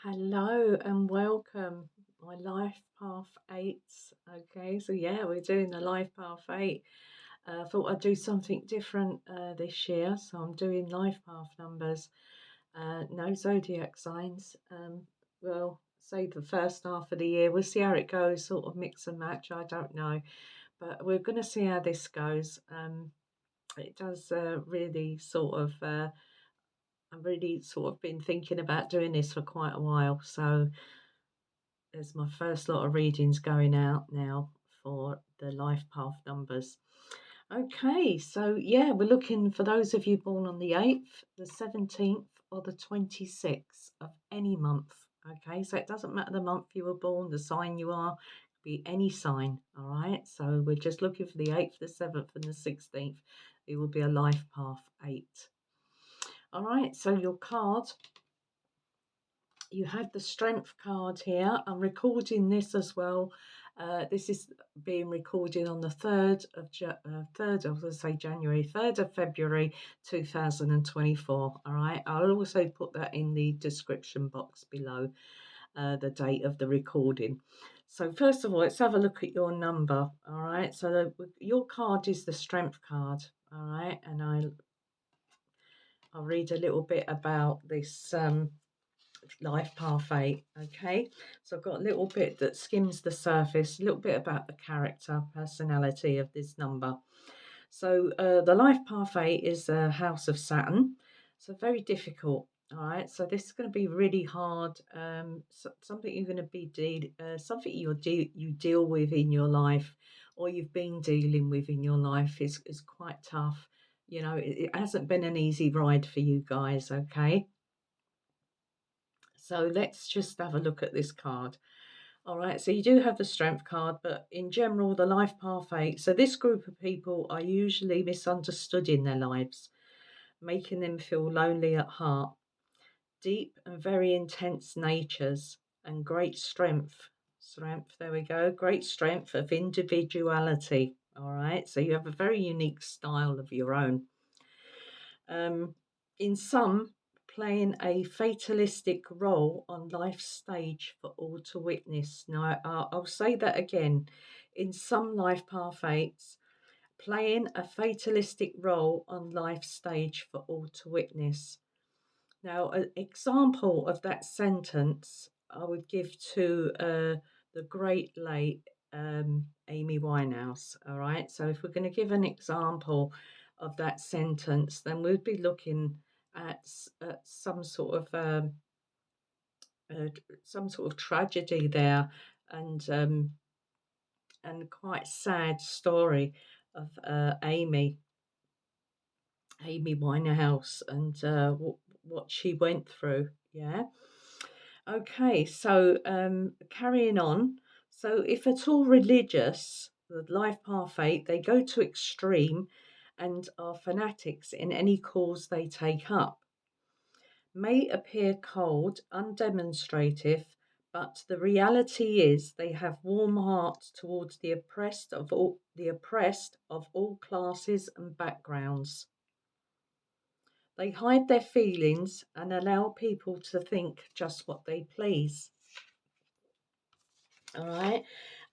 Hello and welcome, my Life Path 8s. Okay, so yeah, we're doing the Life Path 8. Thought I'd do something different this year, so I'm doing Life Path numbers, no zodiac signs. We'll say the first half of the year, we'll see how it goes, sort of mix and match, I don't know, but we're going to see how this goes. It does really sort of. I've really sort of been thinking about doing this for quite a while, so there's my first lot of readings going out now for the life path numbers. Okay, so yeah, we're looking for those of you born on the 8th, the 17th, or the 26th of any month. Okay, so it doesn't matter the month you were born, the sign you are, be any sign. All right, so we're just looking for the 8th, the 7th, and the 16th. It will be a life path 8. All right, so your card, you have the strength card here. I'm recording this as well. This is being recorded on the 3rd of, let's say January, 3rd of February 2024. All right. I'll also put that in the description box below, the date of the recording. So first of all, let's have a look at your number. All right. So your card is the strength card. All right. And I'll read a little bit about this life path 8. Okay, so I've got a little bit that skims the surface, a little bit about the character personality of this number. So the life path 8 is a house of Saturn, so very difficult. All right, so this is going to be really hard. Something you're going to be something you deal with in your life, or you've been dealing with in your life is quite tough. You know, it hasn't been an easy ride for you guys. Okay, so let's just have a look at this card. All right, so you do have the strength card, but in general, the life path 8. So this group of people are usually misunderstood in their lives, making them feel lonely at heart. Deep and very intense natures and great strength. Strength, there we go. Great strength of individuality. All right, so you have a very unique style of your own. In some, playing a fatalistic role on life's stage for all to witness. Now, I'll say that again. In some life path 8s, playing a fatalistic role on life's stage for all to witness. Now, an example of that sentence I would give to the great late Amy Winehouse. All right. So, if we're going to give an example of that sentence, then we'd be looking at uh, some sort of tragedy there, and quite sad story of Amy Winehouse, and what she went through. Yeah. Okay, so carrying on. So, if at all religious, the life path 8, they go to extreme and are fanatics in any cause they take up. May appear cold, undemonstrative, but the reality is they have warm hearts towards the oppressed of all classes and backgrounds. They hide their feelings and allow people to think just what they please. All right.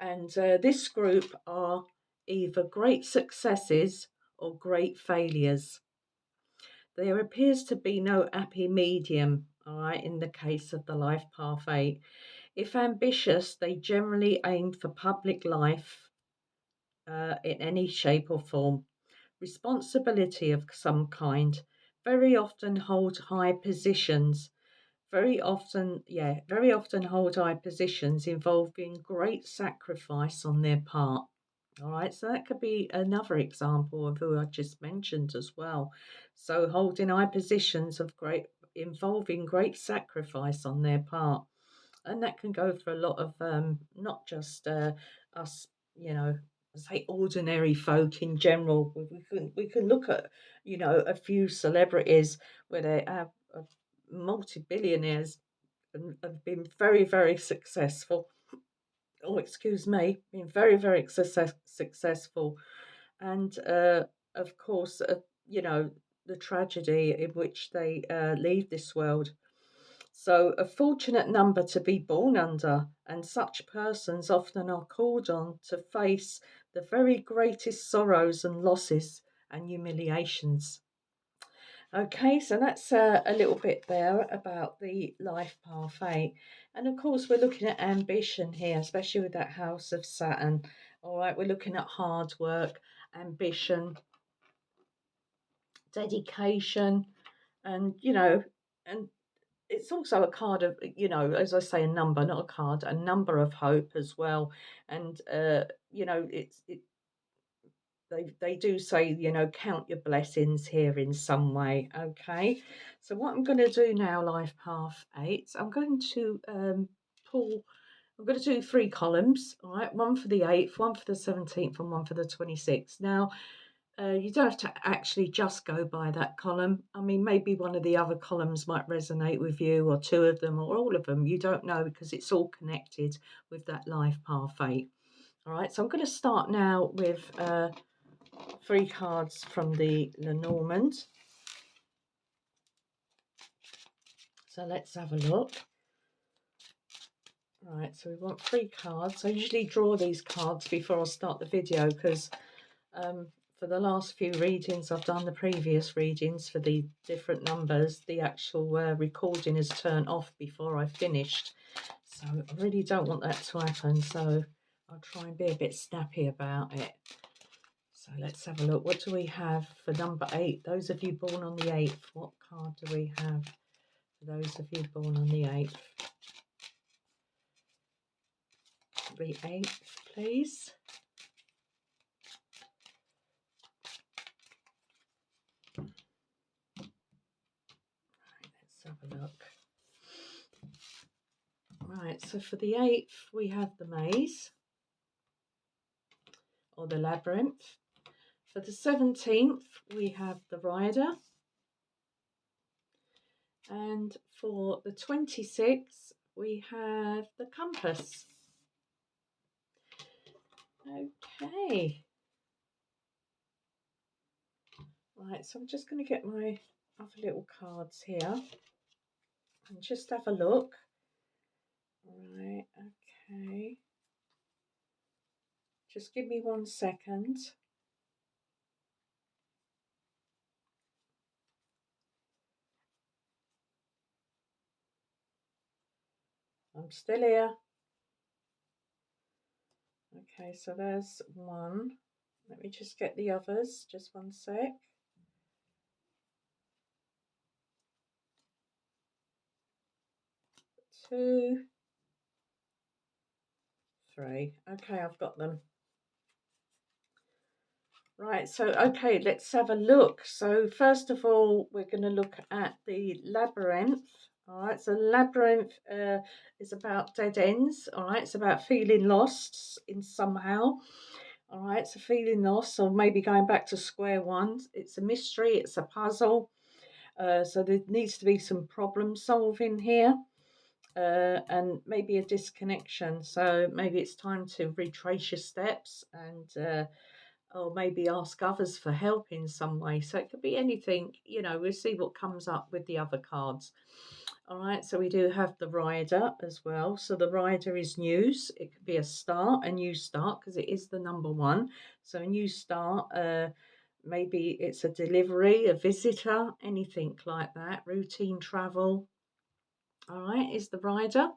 And this group are either great successes or great failures. There appears to be no happy medium, all right, in the case of the life path 8. If ambitious, they generally aim for public life in any shape or form. Responsibility of some kind, very often hold high positions. Very often hold high positions involving great sacrifice on their part. All right, so that could be another example of who I just mentioned as well. So holding high positions of great involving great sacrifice on their part, and that can go for a lot of not just us, you know, say ordinary folk in general. We can look at a few celebrities where they have multi-billionaires and have been very very successful. Oh, excuse me, been very very successful, and of course, the tragedy in which they leave this world. So, a fortunate number to be born under, and such persons often are called on to face the very greatest sorrows and losses and humiliations. Okay, so that's a little bit there about the life path 8. And of course, we're looking at ambition here, especially with that house of Saturn. All right, we're looking at hard work, ambition, dedication, and, and it's also a card of, as I say, a number, not a card, a number of hope as well. And, they do say, count your blessings here in some way. Okay. So what I'm going to do now, life path 8, I'm going to pull. I'm going to do 3 columns. All right, one for the 8th, one for the 17th, and one for the 26th. Now, you don't have to actually just go by that column. I mean, maybe one of the other columns might resonate with you, or 2 of them, or all of them. You don't know, because it's all connected with that life path 8. All right, so I'm going to start now with 3 cards from the Lenormand. So let's have a look. Right, so we want 3 cards. I usually draw these cards before I start the video, because for the last few readings, I've done the previous readings for the different numbers. The actual recording is turned off before I finished. So I really don't want that to happen. So I'll try and be a bit snappy about it. So let's have a look. What do we have for number 8? Those of you born on the 8th, what card do we have for those of you born on the 8th? The 8th, please. Let's have a look. Right, so for the 8th, we have the maze, or the labyrinth. For the 17th, we have the rider. And for the 26th, we have the compass. Okay. Right, so I'm just going to get my other little cards here and just have a look. Right, okay. Just give me 1 second. I'm still here. Okay, so there's 1. Let me just get the others. Just 1 sec. 2, 3. Okay, I've got them. Right, so, okay, let's have a look. So, first of all, we're going to look at the labyrinth. All right, so labyrinth is about dead ends. All right, it's about feeling lost in somehow. All right, so feeling lost, or maybe going back to square one. It's a mystery, it's a puzzle. So, there needs to be some problem solving here. And maybe a disconnection. So, maybe it's time to retrace your steps and or maybe ask others for help in some way. So it could be anything, we'll see what comes up with the other cards. All right, so we do have the rider as well. So the rider is news. It could be a start, a new start, because it is the number 1. So a new start, maybe it's a delivery, a visitor, anything like that, routine travel. All right, is the rider.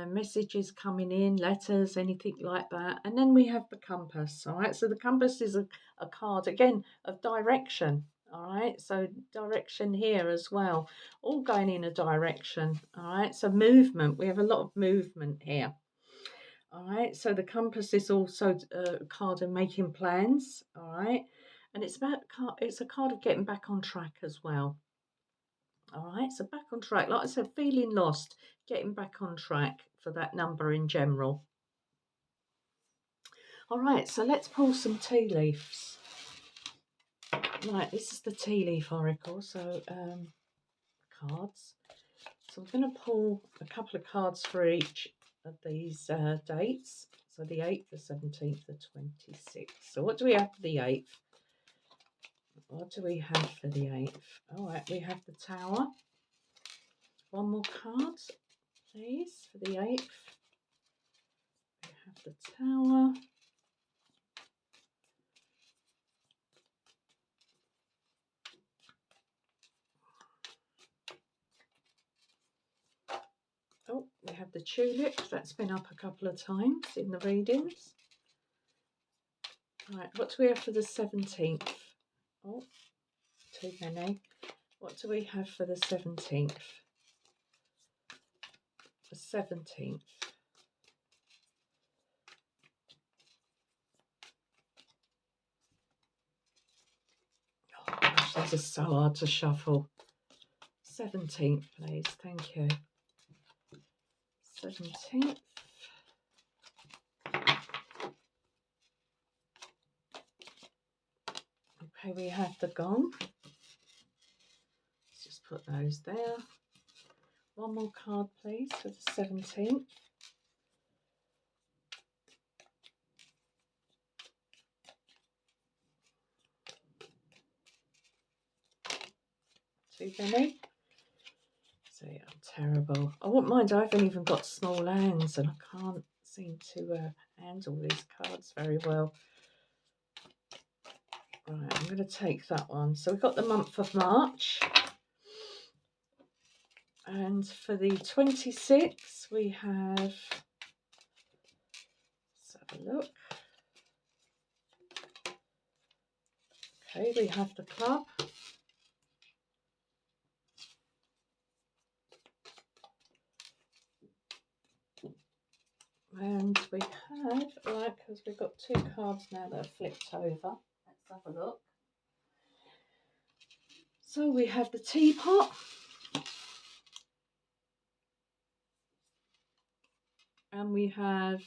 Messages coming in, letters, anything like that. And then we have the compass. All right, so the compass is a card again of direction. All right, so direction here as well, all going in a direction. All right, so movement, we have a lot of movement here. All right, so the compass is also a card of making plans. All right, and it's a card of getting back on track as well. All right, so back on track. Like I said, feeling lost, getting back on track for that number in general. All right, so let's pull some tea leaves. Right, this is the tea leaf oracle, so cards. So I'm going to pull a couple of cards for each of these dates. So the 8th, the 17th, the 26th. So what do we have for the 8th? What do we have for the 8th? All right, we have the Tower. One more card, please, for the 8th. We have the Tower. Oh, we have the Tulip. That's been up a couple of times in the readings. Right, what do we have for the 17th? Oh, too many. What do we have for the 17th? The 17th. Oh gosh, this is so hard to shuffle. 17th, please. Thank you. 17th. Okay, we have the Gong. Let's just put those there. One more card, please, for the 17th. Too many. So yeah, I'm terrible. I wouldn't mind. I haven't even got small hands, and I can't seem to handle these cards very well. Right, I'm going to take that one. So we've got the month of March. And for the 26th, we have, let's have a look. Okay, we have the Club. And we have, right, because we've got 2 cards now that are flipped over. Let's have a look. So we have the Teapot. And we have,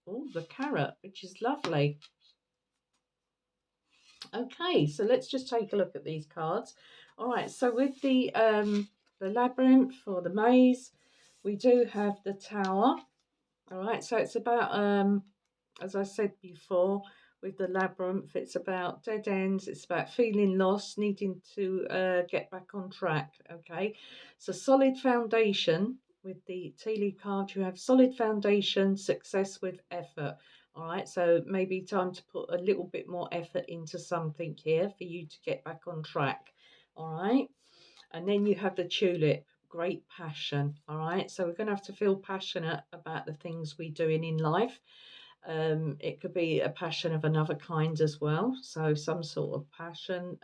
oh, the Carrot, which is lovely. Okay, so let's just take a look at these cards. All right, so with the Labyrinth or the Maze, we do have the Tower. All right, so it's about, as I said before, with the Labyrinth, it's about dead ends. It's about feeling lost, needing to get back on track. Okay, so solid foundation. With the tea leaf card, you have solid foundation, success with effort. All right, so maybe time to put a little bit more effort into something here for you to get back on track. All right, and then you have the Tulip, great passion. All right, so we're going to have to feel passionate about the things we're doing in life. It could be a passion of another kind as well. So some sort of passion,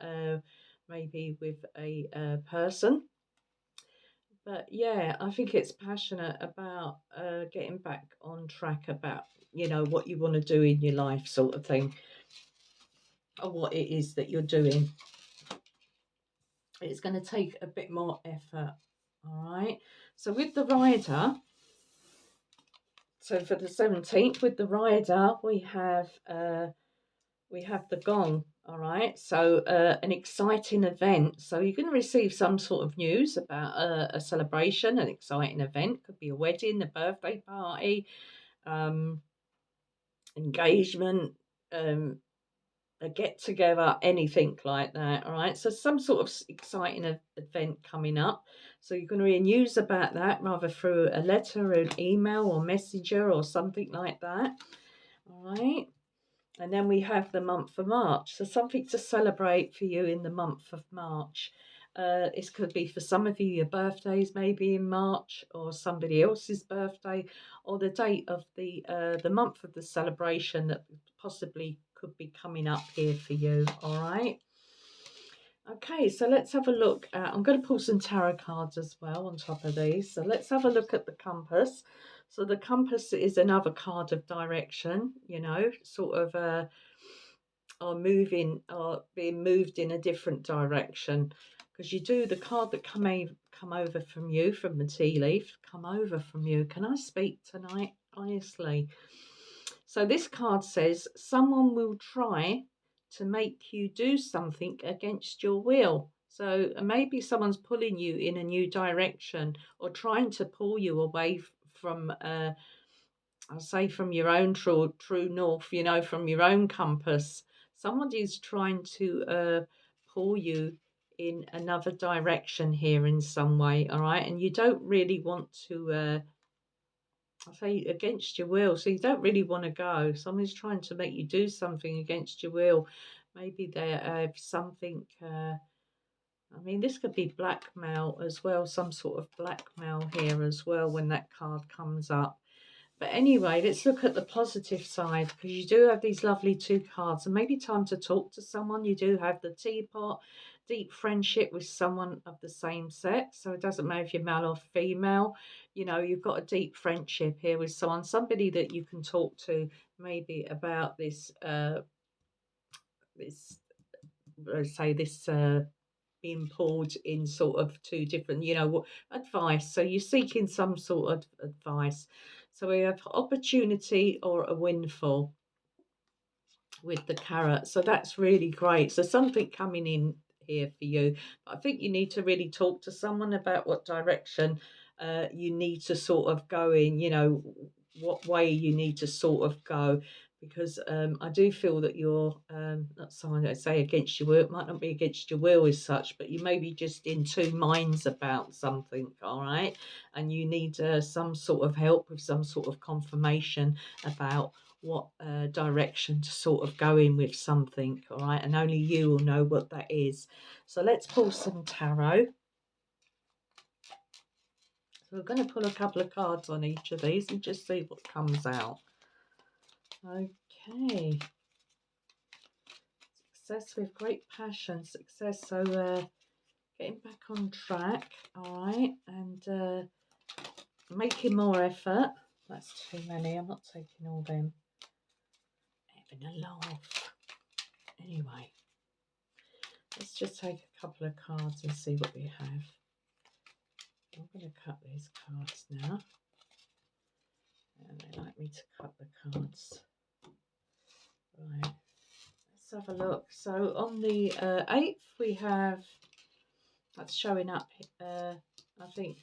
maybe with a person. But yeah, I think it's passionate about getting back on track about, you know, what you want to do in your life sort of thing. Or what it is that you're doing. It's going to take a bit more effort. All right. So with the Rider, so for the 17th, with the Rider, we have the Gong. All right, so an exciting event. So you're going to receive some sort of news about a celebration, an exciting event. Could be a wedding, a birthday party, engagement, a get together, anything like that. All right, so some sort of exciting event coming up. So you're going to hear news about that, rather through a letter, an email, or messenger, or something like that. All right. And then we have the month of March. So something to celebrate for you in the month of March. This could be for some of you, your birthdays maybe in March, or somebody else's birthday, or the date of the month of the celebration that possibly could be coming up here for you. All right. Okay, so let's have a look at, I'm going to pull some tarot cards as well on top of these. So let's have a look at the compass. So the compass is another card of direction, you know, sort of are moving, are being moved in a different direction. Because you do, the card that come over from you, from the tea leaf, come over from you. Can I speak tonight? Honestly. So this card says, someone will try to make you do something against your will. So maybe someone's pulling you in a new direction or trying to pull you away from, I'll say, from your own true north, you know, from your own compass. Somebody's trying to pull you in another direction here in some way, all right? And you don't really want to, I say against your will, so you don't really want to go. Someone's trying to make you do something against your will. Maybe they have something. I mean, this could be blackmail as well, some sort of blackmail here as well when that card comes up. But anyway, let's look at the positive side because you do have these lovely two cards and maybe time to talk to someone. You do have the teapot, deep friendship with someone of the same sex. So it doesn't matter if you're male or female. You know, you've got a deep friendship here with someone, somebody that you can talk to maybe about this, say this, being pulled in sort of two different, advice. So you're seeking some sort of advice. So we have opportunity or a windfall with the carrot. So that's really great. So something coming in here for you. But I think you need to really talk to someone about what direction you need to sort of go in, what way you need to sort of go. Because I do feel that you're not someone that say against your will. It might not be against your will as such, but you may be just in two minds about something, all right? And you need some sort of help with some sort of confirmation about what direction to sort of go in with something, all right? And only you will know what that is. So let's pull some tarot. So we're going to pull a couple of cards on each of these and just see what comes out. Okay. Success with great passion. Success. So getting back on track, all right? And making more effort. That's too many. I'm not taking all them. Having a laugh. Anyway. Let's just take a couple of cards and see what we have. I'm going to cut these cards now. And they like me to cut the cards. Right, let's have a look. So on the 8th, we have, that's showing up, I think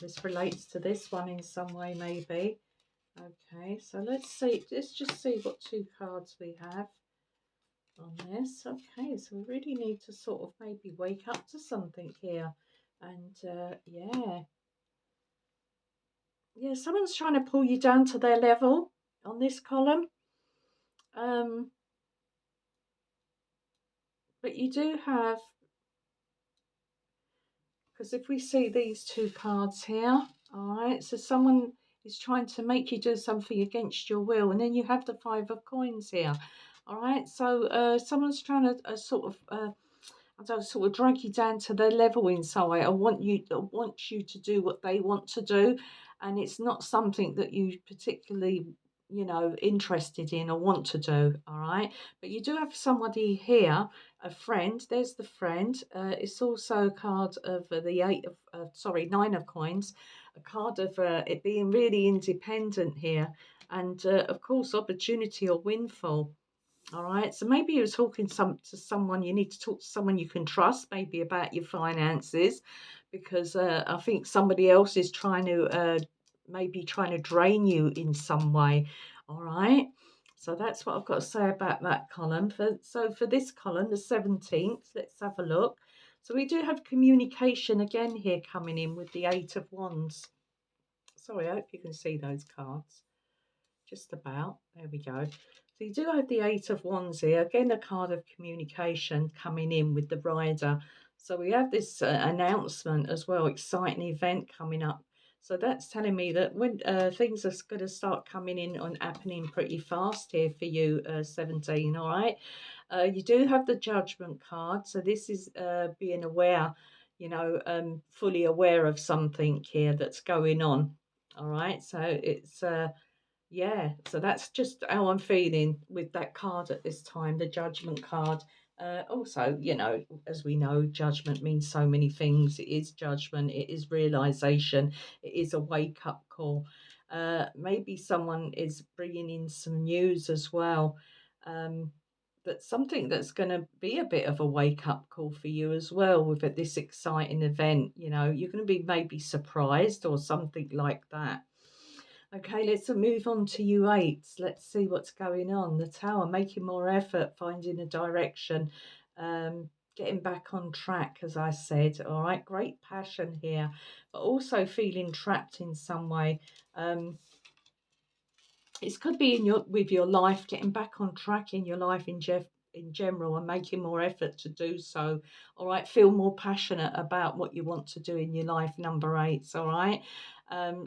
this relates to this one in some way, maybe. Okay, so let's just see what two cards we have on this. Okay, so we really need to sort of maybe wake up to something here. And yeah, someone's trying to pull you down to their level on this column. But you do have, because if we see these two cards here, all right, so someone is trying to make you do something against your will, and then you have the 5 of coins here, all right. So someone's trying to I don't sort of drag you down to their level in some way. I want you to do what they want to do, and it's not something that you particularly, interested in or want to do. All right, but you do have somebody here, a friend. There's the friend. It's also a card of the 9 of coins, a card of it being really independent here, and of course opportunity or windfall. All right, so maybe you're talking to someone, you need to talk to someone you can trust, maybe about your finances, because I think somebody else is maybe trying to drain you in some way. All right, so that's what I've got to say about that column. So for this column, the 17th, let's have a look. So we do have communication again here coming in with the 8 of Wands. Sorry, I hope you can see those cards. Just about. There we go. So you do have the 8 of Wands here. Again, a card of communication coming in with the Rider. So we have this announcement as well, exciting event coming up. So that's telling me that when things are going to start coming in and happening pretty fast here for you, 17, all right? You do have the Judgment card. So this is being aware, fully aware of something here that's going on. All right. So it's... yeah, so that's just how I'm feeling with that card at this time, the Judgment card. Also, as we know, judgment means so many things. It is judgment, it is realization, it is a wake up call. Maybe someone is bringing in some news as well. But something that's going to be a bit of a wake up call for you as well with this exciting event. You're going to be maybe surprised or something like that. Okay, let's move on to you 8. Let's see what's going on. The Tower, making more effort, finding a direction. getting back on track, as I said. All right, great passion here, but also feeling trapped in some way. It could be in your with your life, getting back on track in your life in general, and making more effort to do so. All right, feel more passionate about what you want to do in your life. Number eight. All right.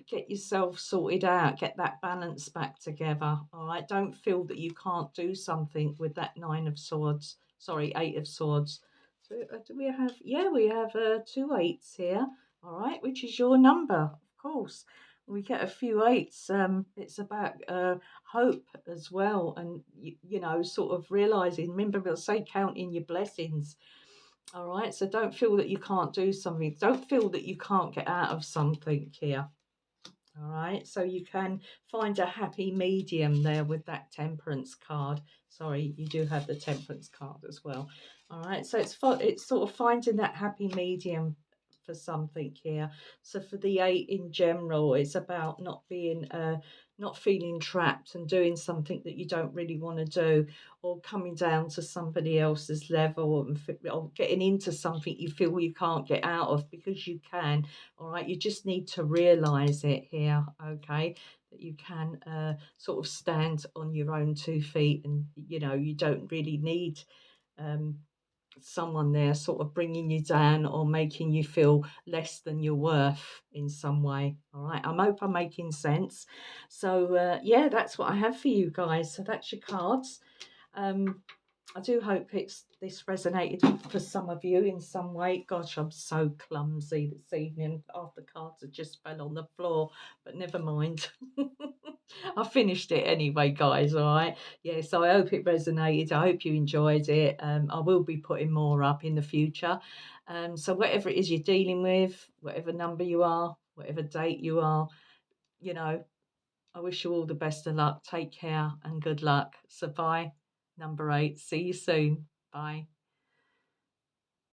Get yourself sorted out, get that balance back together. All right, don't feel that you can't do something with that nine of swords. Sorry, eight of swords. So do we have? Yeah, we have two eights here. All right, which is your number, of course. We get a few eights. It's about hope as well, and you know, sort of realizing. Remember, we'll say counting your blessings. All right, so don't feel that you can't do something. Don't feel that you can't get out of something here. All right, so you can find a happy medium there with that temperance card. Sorry, you do have the temperance card as well. All right, so it's sort of finding that happy medium for something here. So for the eight in general, it's about not feeling trapped and doing something that you don't really want to do, or coming down to somebody else's level or getting into something you feel you can't get out of because you can. All right, you just need to realize it here, okay, that you can sort of stand on your own 2 feet, and you know, you don't really need um, someone there sort of bringing you down or making you feel less than your worth in some way. All right, I hope I'm making sense. So yeah, that's what I have for you guys. So that's your cards. um I do hope this resonated for some of you in some way. Gosh, I'm so clumsy this evening. Half the cards have just fell on the floor, but never mind. I finished it anyway, guys. All right. Yeah, so I hope it resonated. I hope you enjoyed it. I will be putting more up in the future. So whatever it is you're dealing with, whatever number you are, whatever date you are, you know, I wish you all the best of luck. Take care and good luck. So bye. Number eight. See you soon. Bye.